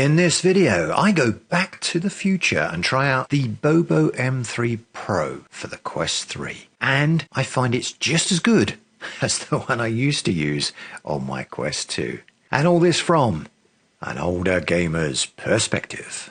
In this video, I go back to the future and try out the Bobo M3 Pro for the Quest 3. And I find it's just as good as the one I used to use on my Quest 2. And all this from an older gamer's perspective.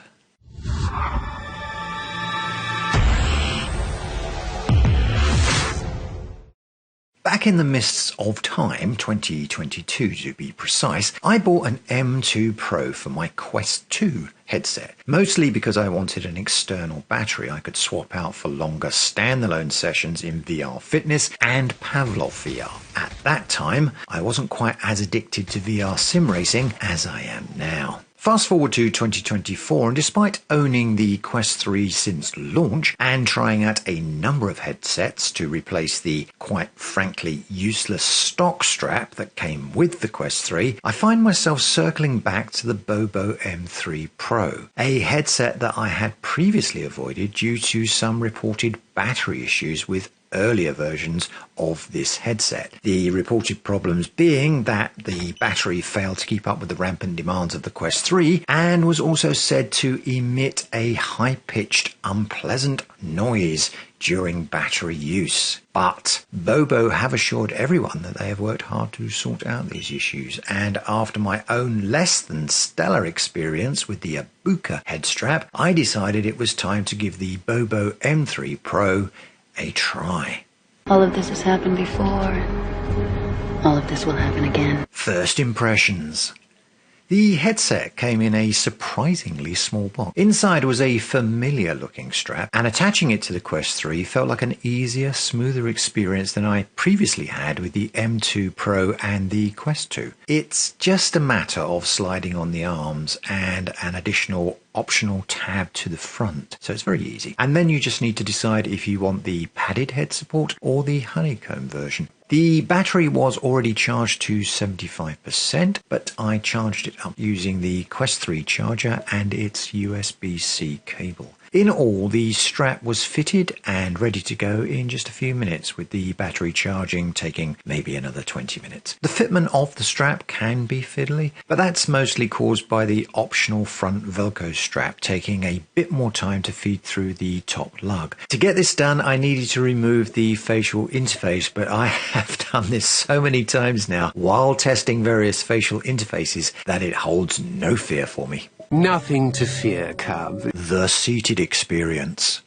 Back in the mists of time, 2022 to be precise, I bought an M2 Pro for my Quest 2 headset, mostly because I wanted an external battery I could swap out for longer standalone sessions in VR Fitness and Pavlov VR. At that time, I wasn't quite as addicted to VR sim racing as I am now. Fast forward to 2024, and despite owning the Quest 3 since launch and trying out a number of headsets to replace the quite frankly useless stock strap that came with the Quest 3, I find myself circling back to the Bobo M3 Pro, a headset that I had previously avoided due to some reported battery issues with earlier versions of this headset. The reported problems being that the battery failed to keep up with the rampant demands of the Quest 3 and was also said to emit a high-pitched, unpleasant noise during battery use. But Bobo have assured everyone that they have worked hard to sort out these issues, and after my own less than stellar experience with the Abuka head strap, I decided it was time to give the Bobo M3 Pro a try. All of this has happened before. All of this will happen again. First impressions. The headset came in a surprisingly small box. Inside was a familiar looking strap, and attaching it to the Quest 3 felt like an easier, smoother experience than I previously had with the M2 Pro and the Quest 2. It's just a matter of sliding on the arms and an additional optional tab to the front, so it's very easy. And then you just need to decide if you want the padded head support or the honeycomb version. The battery was already charged to 75%, but I charged it up using the Quest 3 charger and its USB-C cable. In all, the strap was fitted and ready to go in just a few minutes, with the battery charging taking maybe another 20 minutes. The fitment of the strap can be fiddly, but that's mostly caused by the optional front Velcro strap taking a bit more time to feed through the top lug. To get this done, I needed to remove the facial interface, but I have done this so many times now while testing various facial interfaces that it holds no fear for me. Nothing to fear, cub. The seated experience.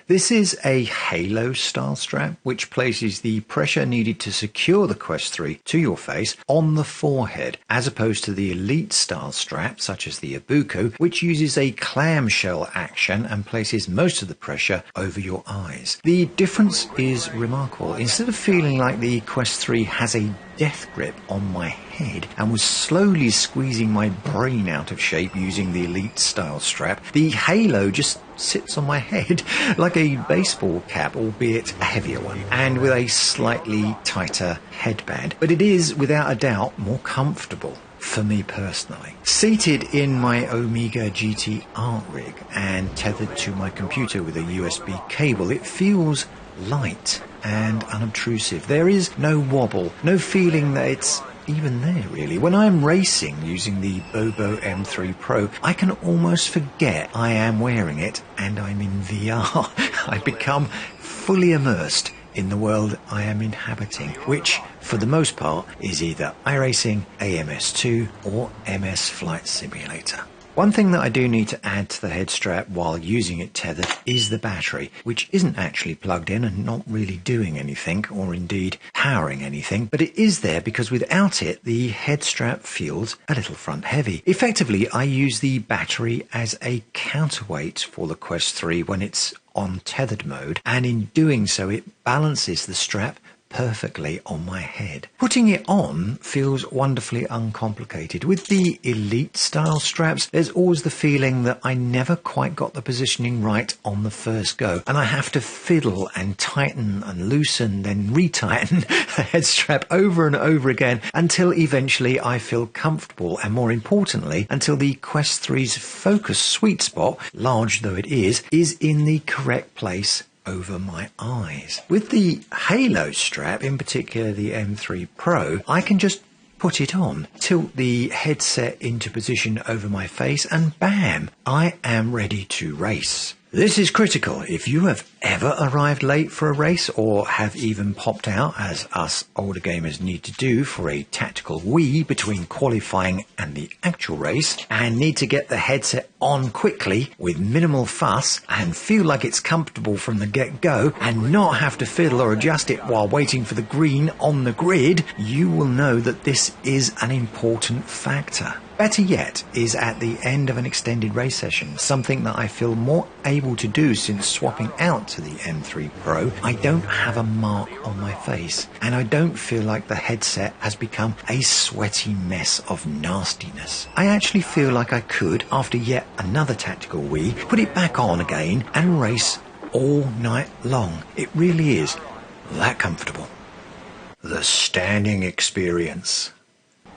This is a halo-style strap, which places the pressure needed to secure the Quest 3 to your face on the forehead, as opposed to the elite-style strap, such as the Abuka, which uses a clamshell action and places most of the pressure over your eyes. The difference is remarkable. Instead of feeling like the Quest 3 has a death grip on my head and was slowly squeezing my brain out of shape using the elite style strap, the Halo just sits on my head like a baseball cap, albeit a heavier one, and with a slightly tighter headband. But it is without a doubt more comfortable for me personally. Seated in my Omega GT art rig and tethered to my computer with a USB cable, it feels light and unobtrusive. There is no wobble, no feeling that it's even there really. When I'm racing using the Bobo M3 Pro, I can almost forget I am wearing it and I'm in VR. I become fully immersed in the world I am inhabiting, which for the most part is either iRacing, AMS2 or MS Flight Simulator. One thing that I do need to add to the head strap while using it tethered is the battery, which isn't actually plugged in and not really doing anything, or indeed powering anything, but it is there because without it the head strap feels a little front heavy. Effectively, I use the battery as a counterweight for the Quest 3 when it's on tethered mode, and in doing so it balances the strap perfectly on my head. Putting it on feels wonderfully uncomplicated. With the elite style straps, there's always the feeling that I never quite got the positioning right on the first go, and I have to fiddle and tighten and loosen, then retighten the head strap over and over again until eventually I feel comfortable, and more importantly, until the Quest 3's focus sweet spot, large though it is in the correct place over my eyes. With the Halo strap, in particular the M3 Pro, I can just put it on, tilt the headset into position over my face, and bam, I am ready to race. This is critical if you have ever arrived late for a race or have even popped out, as us older gamers need to do, for a tactical wee between qualifying and the actual race, and need to get the headset on quickly with minimal fuss and feel like it's comfortable from the get-go and not have to fiddle or adjust it while waiting for the green on the grid. You will know that this is an important factor. Better yet is at the end of an extended race session, something that I feel more able to do since swapping out to the M3 Pro. I don't have a mark on my face, and I don't feel like the headset has become a sweaty mess of nastiness. I actually feel like I could, after yet another tactical wee, put it back on again and race all night long. It really is that comfortable. The standing experience.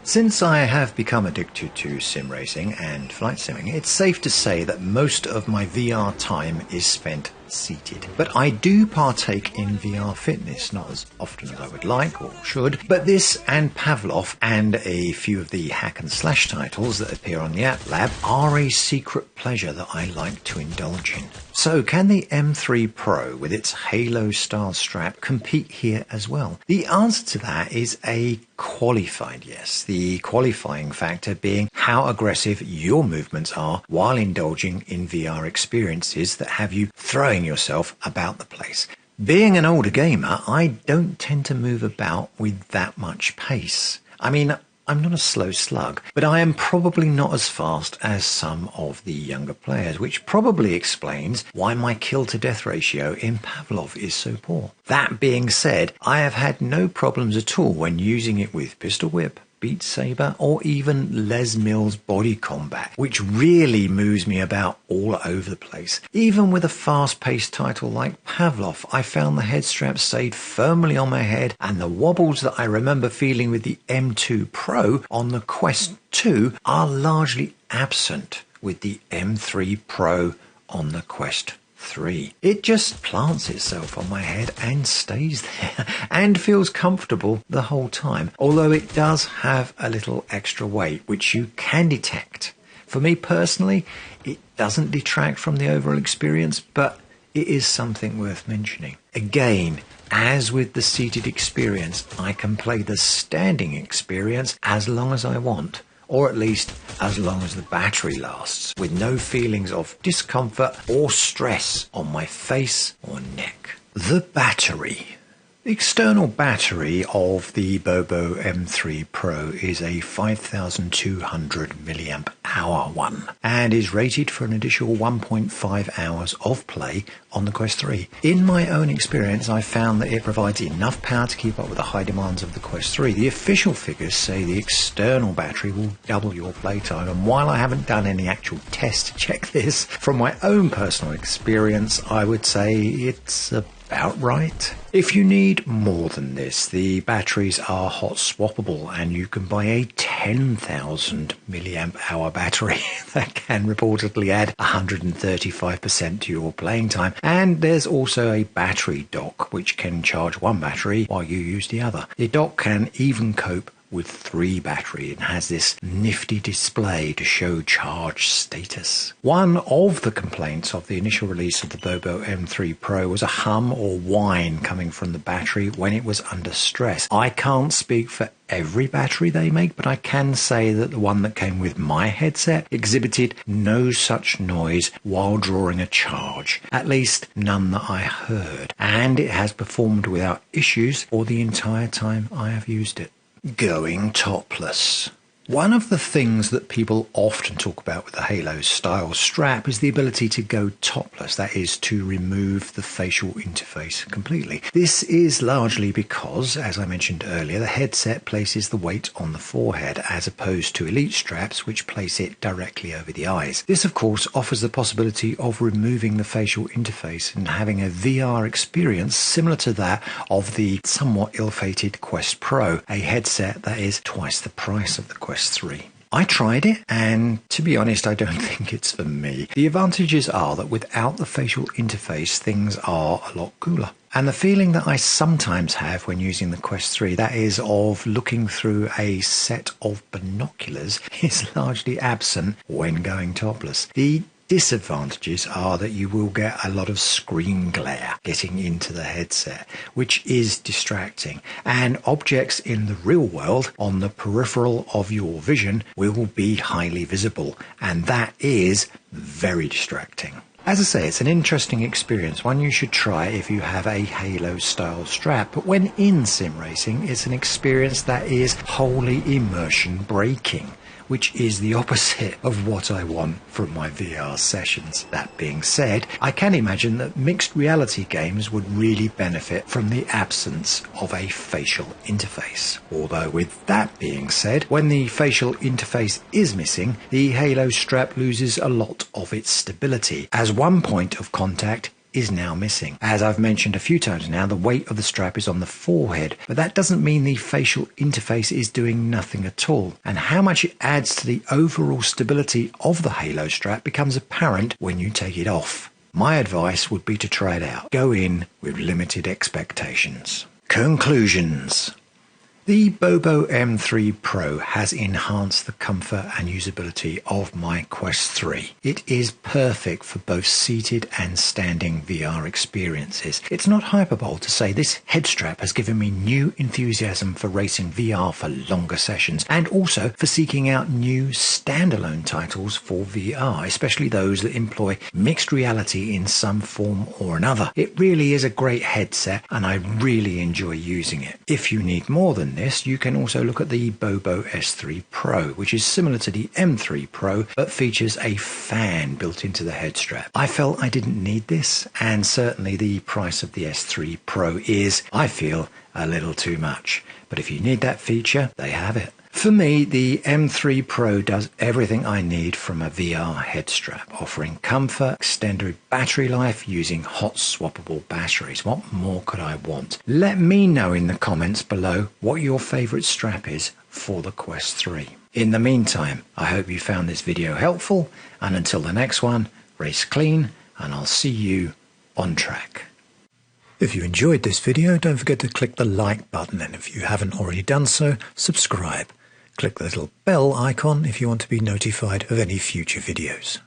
Since I have become addicted to sim racing and flight simming, it's safe to say that most of my VR time is spent seated. But I do partake in VR fitness, not as often as I would like or should, but this and Pavlov and a few of the hack and slash titles that appear on the App Lab are a secret pleasure that I like to indulge in. So can the M3 Pro with its Halo style strap compete here as well? The answer to that is a qualified yes, the qualifying factor being how aggressive your movements are while indulging in VR experiences that have you throwing yourself about the place. Being an older gamer, I don't tend to move about with that much pace. I mean, I'm not a slow slug, but I am probably not as fast as some of the younger players, which probably explains why my kill-to-death ratio in Pavlov is so poor. That being said, I have had no problems at all when using it with Pistol Whip, Beat Saber, or even Les Mills Body Combat, which really moves me about all over the place. Even with a fast-paced title like Pavlov, I found the head strap stayed firmly on my head, and the wobbles that I remember feeling with the M2 Pro on the Quest 2 are largely absent with the M3 Pro on the Quest 3. It just plants itself on my head and stays there and feels comfortable the whole time, although it does have a little extra weight which you can detect. For me personally, it doesn't detract from the overall experience, but it is something worth mentioning. Again, as with the seated experience, I can play the standing experience as long as I want, or at least as long as the battery lasts, with no feelings of discomfort or stress on my face or neck. The battery. The external battery of the Bobo M3 Pro is a 5200 milliamp hour one and is rated for an additional 1.5 hours of play on the Quest 3. In my own experience, I found that it provides enough power to keep up with the high demands of the Quest 3. The official figures say the external battery will double your playtime, and while I haven't done any actual tests to check this, from my own personal experience, I would say it's about right. If you need more than this, the batteries are hot swappable, and you can buy a 10,000 milliamp hour battery that can reportedly add 135% to your playing time. And there's also a battery dock which can charge one battery while you use the other. The dock can even cope with 3 battery and has this nifty display to show charge status. One of the complaints of the initial release of the Bobo M3 Pro was a hum or whine coming from the battery when it was under stress. I can't speak for every battery they make, but I can say that the one that came with my headset exhibited no such noise while drawing a charge, at least none that I heard, and it has performed without issues for the entire time I have used it. Going topless. One of the things that people often talk about with the Halo style strap is the ability to go topless, that is, to remove the facial interface completely. This is largely because, as I mentioned earlier, the headset places the weight on the forehead as opposed to Elite straps which place it directly over the eyes. This of course offers the possibility of removing the facial interface and having a VR experience similar to that of the somewhat ill-fated Quest Pro, a headset that is twice the price of the Quest 3. I tried it, and to be honest, I don't think it's for me. The advantages are that without the facial interface, things are a lot cooler. And the feeling that I sometimes have when using the Quest 3, that is of looking through a set of binoculars, is largely absent when going topless. The disadvantages are that you will get a lot of screen glare getting into the headset, which is distracting, and objects in the real world on the peripheral of your vision will be highly visible, and that is very distracting. As I say, it's an interesting experience, one you should try if you have a Halo style strap, but when in sim racing, it's an experience that is wholly immersion breaking, which is the opposite of what I want from my VR sessions. That being said, I can imagine that mixed reality games would really benefit from the absence of a facial interface. Although with that being said, when the facial interface is missing, the Halo strap loses a lot of its stability, as one point of contact is now missing. As I've mentioned a few times now, the weight of the strap is on the forehead, but that doesn't mean the facial interface is doing nothing at all. And how much it adds to the overall stability of the Halo strap becomes apparent when you take it off. My advice would be to try it out. Go in with limited expectations. Conclusions. The Bobo M3 Pro has enhanced the comfort and usability of my Quest 3. It is perfect for both seated and standing VR experiences. It's not hyperbole to say this head strap has given me new enthusiasm for racing VR for longer sessions, and also for seeking out new standalone titles for VR, especially those that employ mixed reality in some form or another. It really is a great headset, and I really enjoy using it. If you need more than this, you can also look at the Bobo S3 Pro, which is similar to the M3 Pro but features a fan built into the head strap. I felt I didn't need this, and certainly the price of the S3 Pro is, I feel, a little too much. But if you need that feature, they have it. For me, the M3 Pro does everything I need from a VR head strap, offering comfort, extended battery life using hot swappable batteries. What more could I want? Let me know in the comments below what your favourite strap is for the Quest 3. In the meantime, I hope you found this video helpful, and until the next one, race clean, and I'll see you on track. If you enjoyed this video, don't forget to click the like button, and if you haven't already done so, subscribe. Click the little bell icon if you want to be notified of any future videos.